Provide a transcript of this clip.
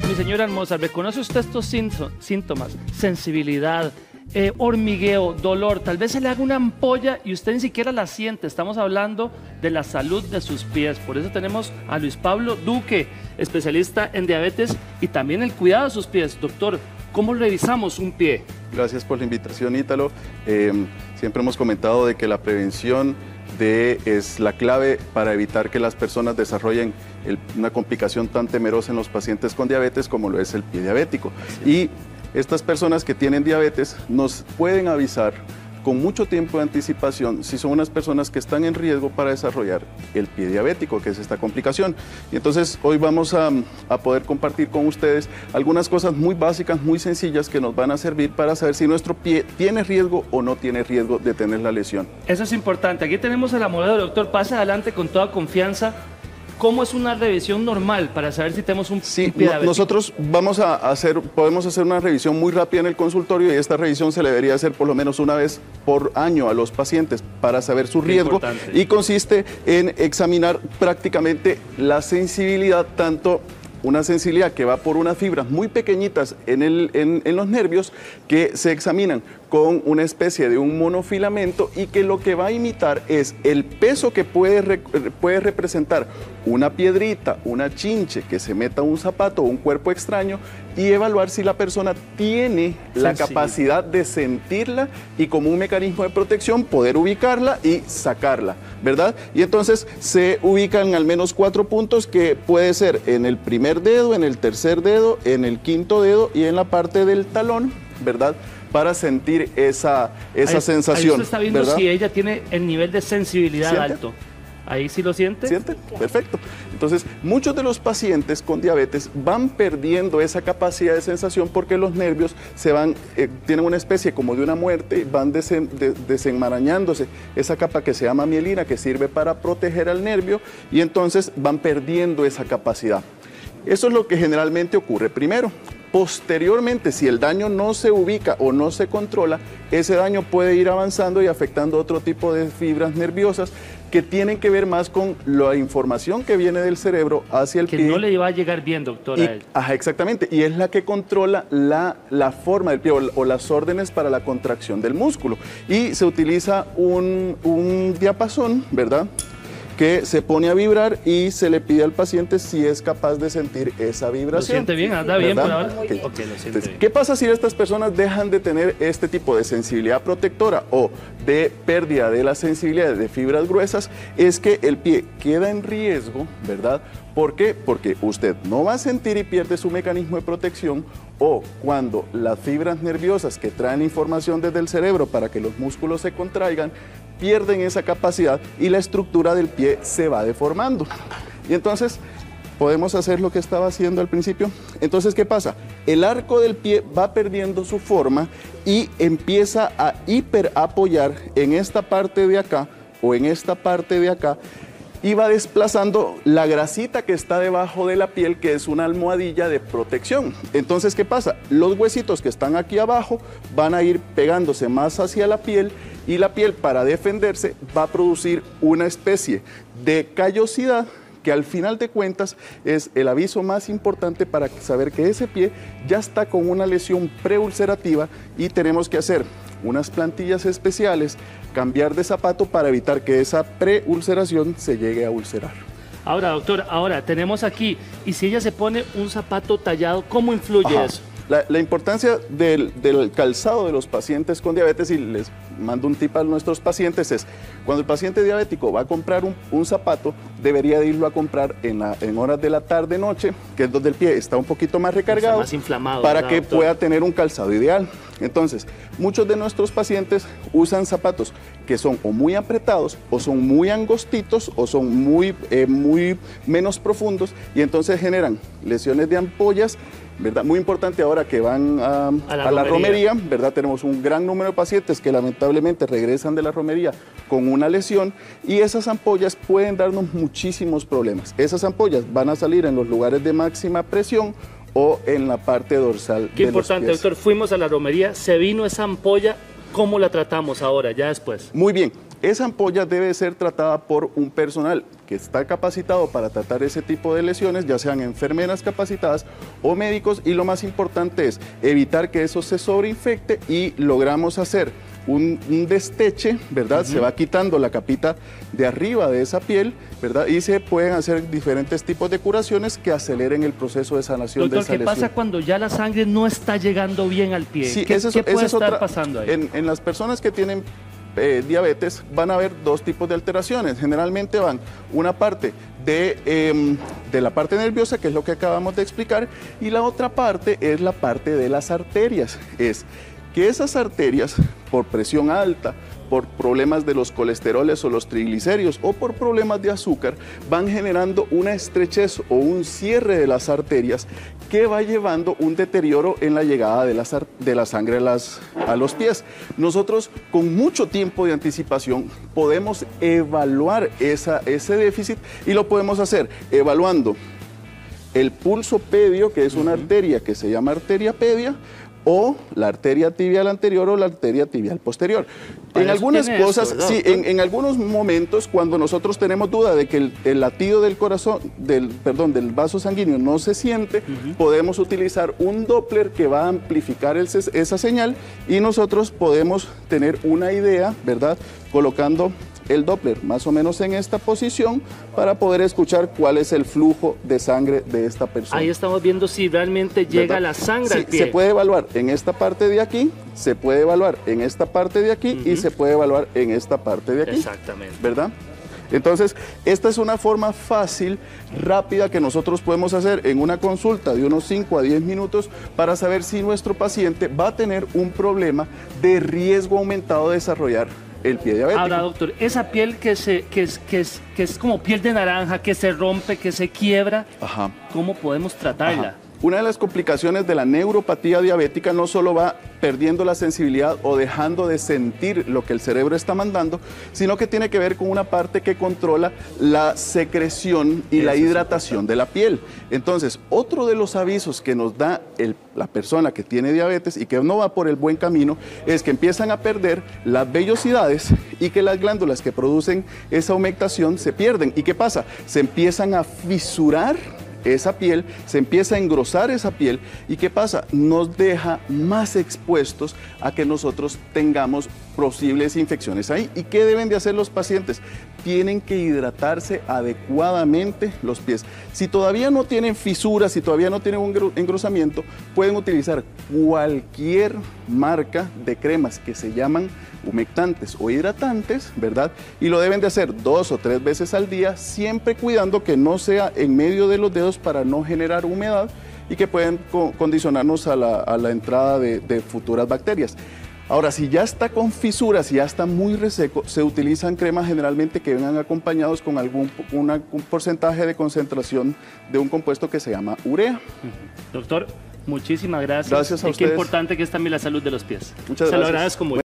Mi señora hermosa, ¿reconoce usted estos síntomas? Sensibilidad, hormigueo, dolor, tal vez se le haga una ampolla y usted ni siquiera la siente. Estamos hablando de la salud de sus pies. Por eso tenemos a Luis Pablo Duque, especialista en diabetes y también el cuidado de sus pies. Doctor, ¿cómo revisamos un pie? Gracias por la invitación, Ítalo. Siempre hemos comentado de que la prevención es la clave para evitar que las personas desarrollen una complicación tan temerosa en los pacientes con diabetes como lo es el pie diabético. Y estas personas que tienen diabetes nos pueden avisar con mucho tiempo de anticipación si son unas personas que están en riesgo para desarrollar el pie diabético, que es esta complicación. Y entonces hoy vamos a poder compartir con ustedes algunas cosas muy básicas, muy sencillas que nos van a servir para saber si nuestro pie tiene riesgo o no tiene riesgo de tener la lesión. Eso es importante. Aquí tenemos a la modelo, doctor. Pase adelante con toda confianza. ¿Cómo es una revisión normal para saber si tenemos un pie diabético? Nosotros podemos hacer una revisión muy rápida en el consultorio y esta revisión se le debería hacer por lo menos una vez por año a los pacientes para saber su riesgo. Y consiste en examinar prácticamente la sensibilidad, tanto una sensibilidad que va por unas fibras muy pequeñitas en los nervios que se examinan con una especie de un monofilamento y que lo que va a imitar es el peso que puede representar una piedrita, una chinche que se meta un zapato o un cuerpo extraño y evaluar si la persona tiene la capacidad de sentirla y como un mecanismo de protección poder ubicarla y sacarla, ¿verdad? Y entonces se ubican al menos 4 puntos que puede ser en el primer dedo, en el tercer dedo, en el quinto dedo y en la parte del talón, ¿verdad? Para sentir esa sensación. Ahí usted está viendo, ¿verdad?, si ella tiene el nivel de sensibilidad alto. ¿Ahí sí lo siente? ¿Siente? Claro. Perfecto. Entonces, muchos de los pacientes con diabetes van perdiendo esa capacidad de sensación porque los nervios tienen una especie como de una muerte, van desenmarañándose esa capa que se llama mielina, que sirve para proteger al nervio, y entonces van perdiendo esa capacidad. Eso es lo que generalmente ocurre primero. Posteriormente, si el daño no se ubica o no se controla, ese daño puede ir avanzando y afectando otro tipo de fibras nerviosas que tienen que ver más con la información que viene del cerebro hacia el pie. Que no le va a llegar bien, doctor, a él. Ajá, exactamente. Y es la que controla la forma del pie o las órdenes para la contracción del músculo. Y se utiliza un diapasón, ¿verdad?, que se pone a vibrar y se le pide al paciente si es capaz de sentir esa vibración. ¿Lo siente bien? ¿Anda bien por ahora? Okay. Okay, lo siente bien. ¿Qué pasa si estas personas dejan de tener este tipo de sensibilidad protectora o de pérdida de la sensibilidad de fibras gruesas? Es que el pie queda en riesgo, ¿verdad? ¿Por qué? Porque usted no va a sentir y pierde su mecanismo de protección, o cuando las fibras nerviosas que traen información desde el cerebro para que los músculos se contraigan, pierden esa capacidad y la estructura del pie se va deformando. Y entonces podemos hacer lo que estaba haciendo al principio. Entonces, ¿qué pasa? El arco del pie va perdiendo su forma y empieza a hiperapoyar en esta parte de acá o en esta parte de acá, y va desplazando la grasita que está debajo de la piel, que es una almohadilla de protección. Entonces, ¿qué pasa? Los huesitos que están aquí abajo van a ir pegándose más hacia la piel, y la piel, para defenderse, va a producir una especie de callosidad que al final de cuentas es el aviso más importante para saber que ese pie ya está con una lesión preulcerativa y tenemos que hacer unas plantillas especiales, cambiar de zapato para evitar que esa preulceración se llegue a ulcerar. Ahora, doctor, tenemos aquí, y si ella se pone un zapato tallado, ¿cómo influye eso? La importancia del calzado de los pacientes con diabetes, y les mando un tip a nuestros pacientes, es cuando el paciente diabético va a comprar un zapato, debería de irlo a comprar en horas de la tarde-noche, que es donde el pie está un poquito más recargado, más inflamado, para que pueda tener un calzado ideal. Entonces, muchos de nuestros pacientes usan zapatos que son o muy apretados, o son muy angostitos, o son muy menos profundos, y entonces generan lesiones de ampollas, ¿verdad? Muy importante ahora que van a la romería, ¿verdad? Tenemos un gran número de pacientes que lamentablemente regresan de la romería con una lesión, y esas ampollas pueden darnos muchísimos problemas. Esas ampollas van a salir en los lugares de máxima presión o en la parte dorsal. Qué importante, doctor. Fuimos a la romería, se vino esa ampolla. ¿Cómo la tratamos ahora, ya después? Muy bien. esa ampolla debe ser tratada por un personal que está capacitado para tratar ese tipo de lesiones, ya sean enfermeras capacitadas o médicos, y lo más importante es evitar que eso se sobreinfecte y logramos hacer un desteche, ¿verdad? Se va quitando la capita de arriba de esa piel, ¿verdad? Y se pueden hacer diferentes tipos de curaciones que aceleren el proceso de sanación de esa lesión. ¿Qué pasa cuando ya la sangre no está llegando bien al pie? Sí, ¿Qué puede estar pasando ahí? En las personas que tienen diabetes van a haber dos tipos de alteraciones. Generalmente van una parte de la parte nerviosa, que es lo que acabamos de explicar, y la otra parte es la parte de las arterias. Es que esas arterias, por presión alta, por problemas de los colesteroles o los triglicéridos o por problemas de azúcar, van generando una estrechez o un cierre de las arterias que va llevando un deterioro en la llegada de la sangre a los pies. Nosotros, con mucho tiempo de anticipación, podemos evaluar ese déficit, y lo podemos hacer evaluando el pulso pedio, que es una arteria que se llama arteria pedia, o la arteria tibial anterior o la arteria tibial posterior. En algunas cosas, sí, en algunos momentos, cuando nosotros tenemos duda de que el latido del corazón, del vaso sanguíneo no se siente, podemos utilizar un Doppler que va a amplificar esa señal, y nosotros podemos tener una idea, ¿verdad?, colocando el Doppler más o menos en esta posición para poder escuchar cuál es el flujo de sangre de esta persona. Ahí estamos viendo si realmente llega la sangre al pie. Se puede evaluar en esta parte de aquí, se puede evaluar en esta parte de aquí y se puede evaluar en esta parte de aquí. Exactamente. ¿Verdad? Entonces, esta es una forma fácil, rápida, que nosotros podemos hacer en una consulta de unos 5 a 10 minutos para saber si nuestro paciente va a tener un problema de riesgo aumentado de desarrollar el pie diabético. Ahora, doctor, esa piel que es como piel de naranja, que se rompe, que se quiebra, ¿cómo podemos tratarla? Una de las complicaciones de la neuropatía diabética no solo va perdiendo la sensibilidad o dejando de sentir lo que el cerebro está mandando, sino que tiene que ver con una parte que controla la secreción y la hidratación de la piel. Entonces, otro de los avisos que nos da la persona que tiene diabetes y que no va por el buen camino es que empiezan a perder las vellosidades y que las glándulas que producen esa humectación se pierden. ¿Y qué pasa? Se empiezan a fisurar esa piel, se empieza a engrosar esa piel, y ¿qué pasa? Nos deja más expuestos a que nosotros tengamos posibles infecciones ahí. ¿Y qué deben de hacer los pacientes? Tienen que hidratarse adecuadamente los pies. Si todavía no tienen fisuras, si todavía no tienen un engrosamiento, pueden utilizar cualquier marca de cremas que se llaman humectantes o hidratantes, ¿verdad? Y lo deben de hacer 2 o 3 veces al día, siempre cuidando que no sea en medio de los dedos para no generar humedad y que pueden condicionarnos a la entrada de futuras bacterias. Ahora, si ya está con fisuras, si ya está muy reseco, se utilizan cremas generalmente que vengan acompañados con un porcentaje de concentración de un compuesto que se llama urea. Doctor, muchísimas gracias. Gracias a ustedes. Qué importante que es también la salud de los pies. Muchas gracias. Se lo agradezco mucho.